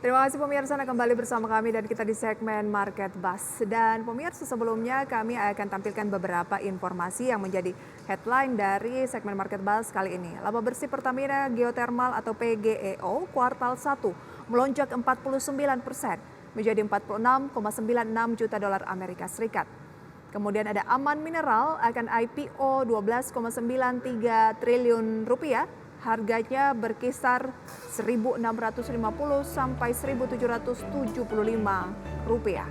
Terima kasih pemirsa, Anda kembali bersama kami dan kita di segmen Market Buzz. Dan pemirsa, sebelumnya kami akan tampilkan beberapa informasi yang menjadi headline dari segmen Market Buzz kali ini. Laba bersih Pertamina Geothermal atau PGEO kuartal 1 melonjak 49% menjadi 46,96 juta dolar Amerika Serikat. Kemudian ada Aman Mineral akan IPO 12,93 triliun rupiah. Harganya berkisar 1.650 sampai 1.775 rupiah.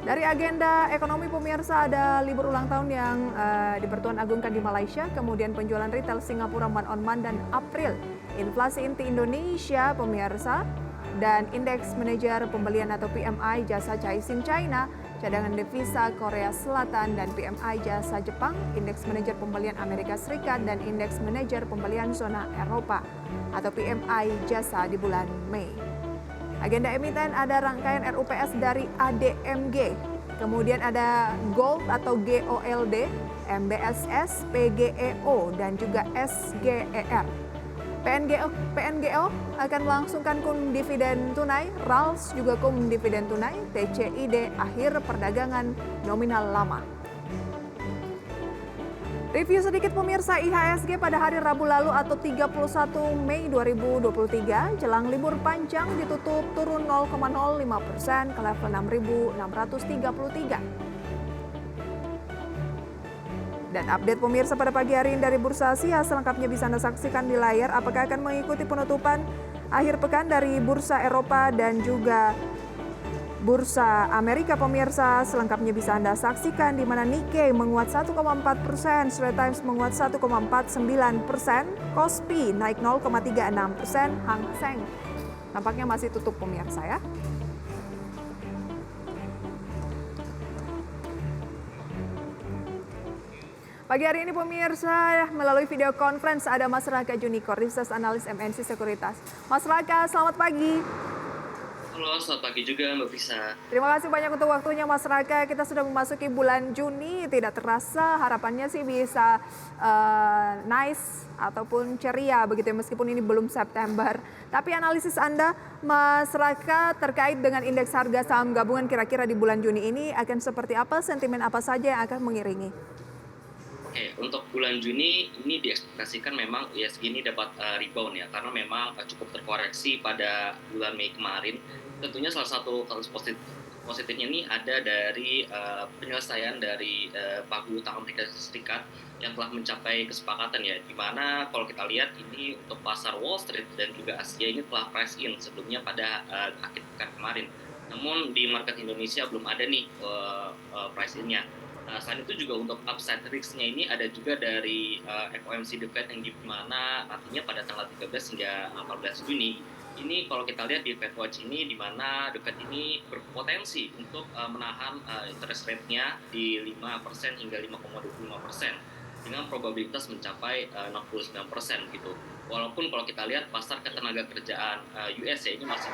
Dari agenda ekonomi pemirsa, ada libur ulang tahun yang dipertuan agungkan di Malaysia, kemudian penjualan retail Singapura month on month dan April, inflasi inti Indonesia pemirsa, dan indeks manajer pembelian atau PMI jasa Caixin China, cadangan devisa Korea Selatan dan PMI jasa Jepang, indeks manajer pembelian Amerika Serikat dan indeks manajer pembelian zona Eropa atau PMI jasa di bulan Mei. Agenda emiten ada rangkaian RUPS dari ADMG, kemudian ada Gold atau GOLD, MBSS, PGEO dan juga SGER. PNGO akan melangsungkan kum dividen tunai, RALS juga kum dividen tunai, TCID akhir perdagangan nominal lama. Review sedikit pemirsa IHSG pada hari Rabu lalu atau 31 Mei 2023, jelang libur panjang ditutup turun 0,05% ke level 6.633. Dan update pemirsa pada pagi hari ini dari Bursa Asia, selengkapnya bisa Anda saksikan di layar. Apakah akan mengikuti penutupan akhir pekan dari Bursa Eropa dan juga Bursa Amerika pemirsa? Selengkapnya bisa Anda saksikan di mana Nikkei menguat 1,4%, Straits Times menguat 1,49%, Kospi naik 0,36%, Hang Seng nampaknya masih tutup pemirsa ya. Pagi hari ini pemirsa, melalui video conference ada Mas Raka Juniko, Research Analyst MNC Sekuritas. Mas Raka, selamat pagi. Halo, selamat pagi juga Mbak Visa. Terima kasih banyak untuk waktunya Mas Raka. Kita sudah memasuki bulan Juni, tidak terasa harapannya sih bisa nice ataupun ceria begitu ya, meskipun ini belum September. Tapi analisis Anda Mas Raka terkait dengan indeks harga saham gabungan kira-kira di bulan Juni ini akan seperti apa, sentimen apa saja yang akan mengiringi? Oke, untuk bulan Juni ini diekspektasikan memang ISG ini dapat rebound ya, karena memang cukup terkoreksi pada bulan Mei kemarin. Tentunya salah satu kasus positifnya ini ada dari penyelesaian dari pagu utang Amerika Serikat yang telah mencapai kesepakatan ya, di mana kalau kita lihat ini untuk pasar Wall Street dan juga Asia ini telah price in sebelumnya pada akhir pekan kemarin. Namun di market Indonesia belum ada nih price in-nya. Nah, selain itu juga untuk upside risk-nya ini ada juga dari FOMC The Fed yang di mana artinya pada tanggal 13 hingga 14 Juni ini kalau kita lihat di Fed Watch ini di mana The Fed ini berpotensi untuk menahan interest rate-nya di 5% hingga 5,25% dengan probabilitas mencapai 69% gitu. Walaupun kalau kita lihat pasar ketenaga kerjaan US ya ini masih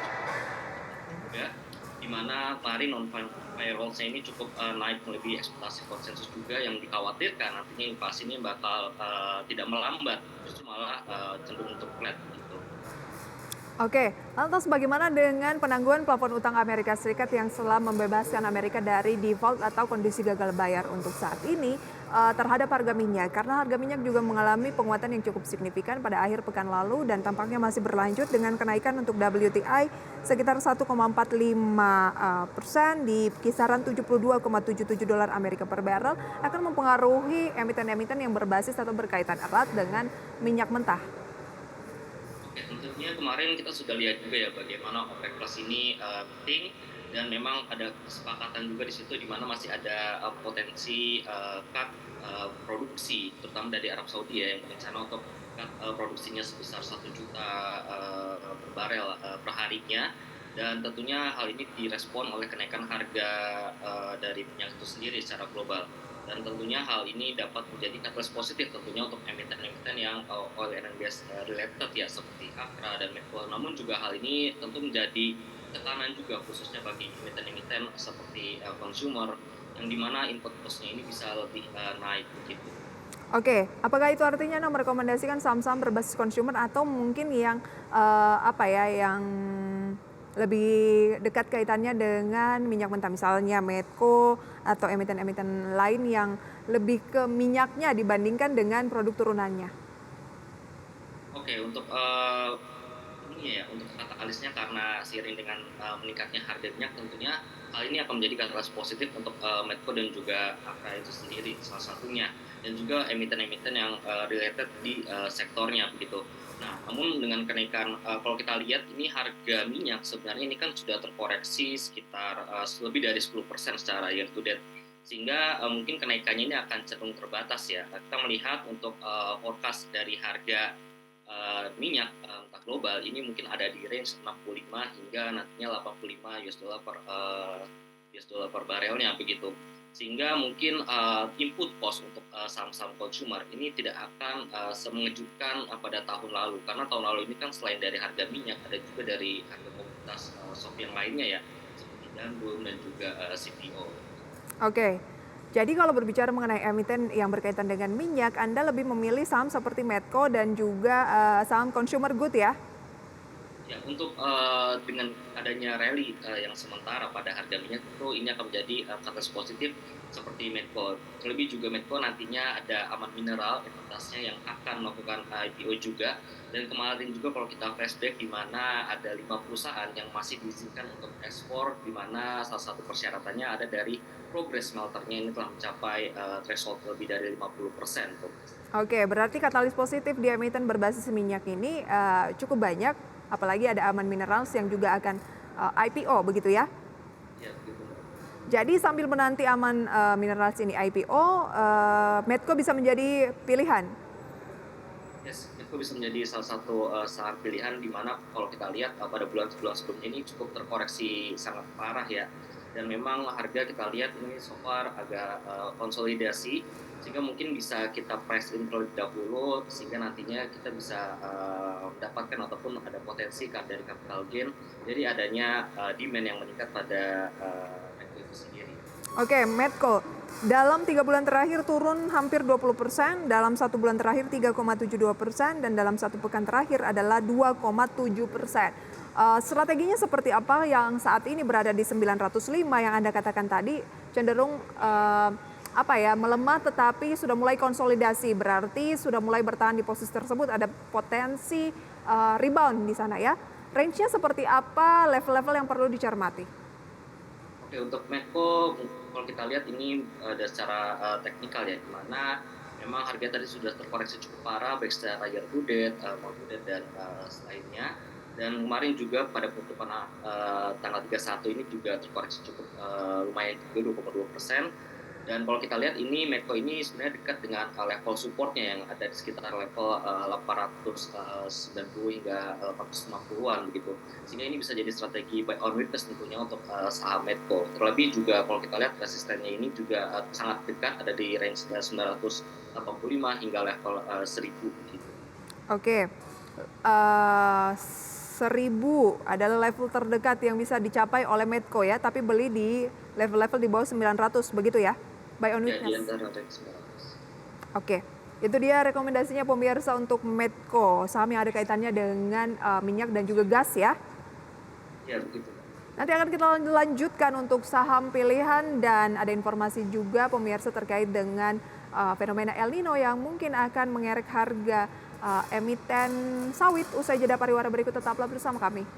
juga, di mana kemarin non-farm payroll-nya ini cukup naik melebihi ekspektasi konsensus juga yang dikhawatirkan nantinya inflasi ini bakal tidak melambat, justru malah cenderung untuk flat gitu. Oke, lantas bagaimana dengan penangguhan plafon utang Amerika Serikat yang telah membebaskan Amerika dari default atau kondisi gagal bayar untuk saat ini terhadap harga minyak? Karena harga minyak juga mengalami penguatan yang cukup signifikan pada akhir pekan lalu dan tampaknya masih berlanjut dengan kenaikan untuk WTI sekitar 1,45% di kisaran 72,77 dolar Amerika per barrel akan mempengaruhi emiten-emiten yang berbasis atau berkaitan erat dengan minyak mentah. Oke, tentunya kemarin kita sudah lihat juga ya bagaimana OPEC Plus ini penting dan memang ada kesepakatan juga di situ di mana masih ada potensi cut produksi terutama dari Arab Saudi ya yang berencana untuk cut produksinya sebesar 1 juta per barel per harinya, dan tentunya hal ini direspon oleh kenaikan harga dari minyak itu sendiri secara global. Dan tentunya hal ini dapat menjadi katalis positif tentunya untuk emiten-emiten yang oil and gas related ya seperti Akra dan Medco. Namun juga hal ini tentu menjadi tekanan juga khususnya bagi emiten-emiten seperti consumer yang dimana input cost-nya ini bisa lebih naik begitu. Oke, apakah itu artinya Anda merekomendasikan saham-saham berbasis konsumer atau mungkin yang apa ya, yang lebih dekat kaitannya dengan minyak mentah, misalnya Medco atau emiten-emiten lain yang lebih ke minyaknya dibandingkan dengan produk turunannya? Oke, untuk ini ya, untuk katalisnya karena seiring dengan meningkatnya harga minyak, tentunya hal ini akan menjadi katalis positif untuk Medco dan juga Akra itu sendiri salah satunya, dan juga emiten-emiten yang related di sektornya begitu. Nah, namun dengan kenaikan, kalau kita lihat ini harga minyak sebenarnya ini kan sudah terkoreksi sekitar lebih dari 10% secara year to date, sehingga mungkin kenaikannya ini akan cenderung terbatas ya. Kita melihat untuk forecast dari harga minyak mentah global ini mungkin ada di range 65 hingga nantinya 85 US dollar per barelnya begitu. Sehingga mungkin input cost untuk saham-saham consumer ini tidak akan semengejutkan pada tahun lalu, karena tahun lalu ini kan selain dari harga minyak ada juga dari harga komoditas soft yang lainnya ya, seperti gandum dan juga CPO. Oke, jadi kalau berbicara mengenai emiten yang berkaitan dengan minyak, Anda lebih memilih saham seperti Medco dan juga saham consumer good ya? Ya, untuk dengan adanya rally yang sementara pada harga minyak itu ini akan menjadi katalis positif seperti Medco. Terlebih juga Medco nantinya ada Aman Mineral entitasnya yang akan melakukan IPO juga. Dan kemarin juga kalau kita flashback di mana ada 5 perusahaan yang masih diizinkan untuk ekspor, di mana salah satu persyaratannya ada dari progres smelternya ini telah mencapai threshold lebih dari 50%. Oke, berarti katalis positif di emiten berbasis minyak ini cukup banyak, apalagi ada Aman Minerals yang juga akan IPO begitu ya? Ya, begitu. Jadi sambil menanti Aman Minerals ini IPO, Medco bisa menjadi pilihan. Yes, itu bisa menjadi salah satu saham pilihan di mana kalau kita lihat pada bulan-bulan sebelumnya ini cukup terkoreksi sangat parah ya. Dan memang harga kita lihat ini so far agak konsolidasi, sehingga mungkin bisa kita price in terlebih dahulu sehingga nantinya kita bisa mendapatkan ataupun ada potensi dari capital gain jadi adanya demand yang meningkat pada itu sendiri. Oke, Medco. Dalam 3 bulan terakhir turun hampir 20%, dalam 1 bulan terakhir 3,72%, dan dalam 1 pekan terakhir adalah 2,7%. Strateginya seperti apa yang saat ini berada di 905 yang Anda katakan tadi, cenderung melemah tetapi sudah mulai konsolidasi, berarti sudah mulai bertahan di posisi tersebut, ada potensi rebound di sana ya. Range-nya seperti apa, level-level yang perlu dicermati? Oke, untuk Medco kalau kita lihat ini ada secara teknikal ya, di mana memang harga tadi sudah terkoreksi cukup parah baik secara year to date, month to date dan lainnya. Dan kemarin juga pada penutupan tanggal 31 ini juga terkoreksi cukup lumayan juga 2,2%. Dan kalau kita lihat ini Medco ini sebenarnya dekat dengan level supportnya yang ada di sekitar level 890 hingga 850-an begitu. Sehingga ini bisa jadi strategi buy on weakness tentunya untuk saham Medco. Terlebih juga kalau kita lihat resistennya ini juga sangat dekat, ada di range 985 hingga level 1000 gitu. Oke, 1000 adalah level terdekat yang bisa dicapai oleh Medco ya, tapi beli di level-level di bawah 900 begitu ya? Buy on Ya, di weakness. antara range 900. Oke, itu dia rekomendasinya pemirsa untuk Medco, saham yang ada kaitannya dengan minyak dan juga gas ya. Ya, begitu. Nanti akan kita lanjutkan untuk saham pilihan dan ada informasi juga pemirsa terkait dengan fenomena El Nino yang mungkin akan mengerek harga emiten sawit. Usai jeda pariwara berikut, tetaplah bersama kami.